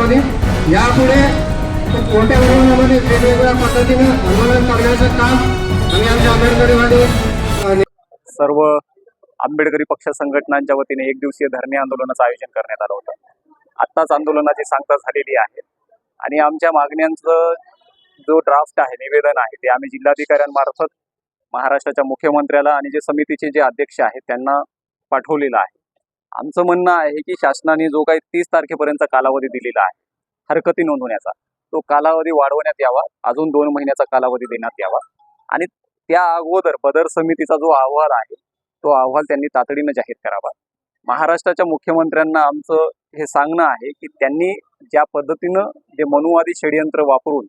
करावी। यापुढे मोठ्या प्रमाणामध्ये वेगवेगळ्या पद्धतीने आंदोलन करण्याचं काम आम्ही आमच्या आंबेडकरीवादी सर्व आंबेडकरी पक्ष संघटनांच्या वतीने एक दिवसीय धरणे आंदोलनाचं आयोजन करण्यात आलं होतं। आत्ताच आंदोलनाची सांगता झालेली आहे आणि आमच्या मागण्यांचं जो ड्राफ्ट आहे, निवेदन आहे, ते आम्ही जिल्हाधिकाऱ्यांमार्फत महाराष्ट्राच्या मुख्यमंत्र्याला आणि जे समितीचे जे अध्यक्ष आहेत त्यांना पाठवलेलं आहे। आमचं म्हणणं आहे की शासनाने जो काही 30 तारखेपर्यंत कालावधी दिलेला आहे हरकती नोंदवण्याचा, तो कालावधी वाढवण्यात यावा, अजून 2 महिन्याचा कालावधी देण्यात यावा आणि त्या अगोदर बदर समितीचा जो अहवाल आहे तो अहवाल त्यांनी तातडीनं जाहीर करावा। महाराष्ट्राच्या मुख्यमंत्र्यांना आमचं हे सांगणं आहे की त्यांनी ज्या पद्धतीनं जे मनुवादी षडयंत्र वापरून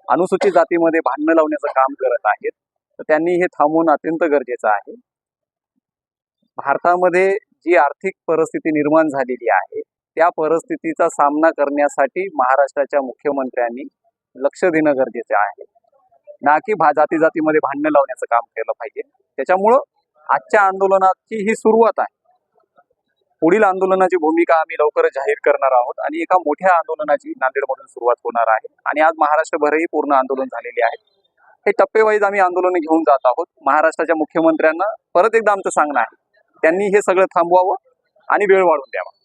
अनुसूचित जातीमध्ये भांडणं लावण्याचं काम करत आहेत, तर त्यांनी हे थांबवणं अत्यंत गरजेचं आहे। भारतामध्ये जी आर्थिक परिस्थिती निर्माण झालेली आहे त्या परिस्थितीचा सामना करण्यासाठी महाराष्ट्राच्या मुख्यमंत्र्यांनी लक्ष देणं गरजेचं आहे, ना की जातीमध्ये भांडणं लावण्याचं काम केलं पाहिजे। त्याच्यामुळं आजच्या आंदोलनाची ही सुरुवात आहे। पुढील आंदोलनाची भूमिका आम्ही लवकरच जाहीर करणार आहोत आणि एका मोठ्या आंदोलनाची नांदेडमधून सुरुवात होणार आहे आणि आज महाराष्ट्रभरही पूर्ण आंदोलन झालेले आहे। हे टप्पेवाईज आम्ही आंदोलन घेऊन जात आहोत। महाराष्ट्राच्या मुख्यमंत्र्यांना परत एकदा आमचं सांगणं आहे, त्यांनी हे सगळं थांबवावं आणि वेळ वाढवून द्यावा।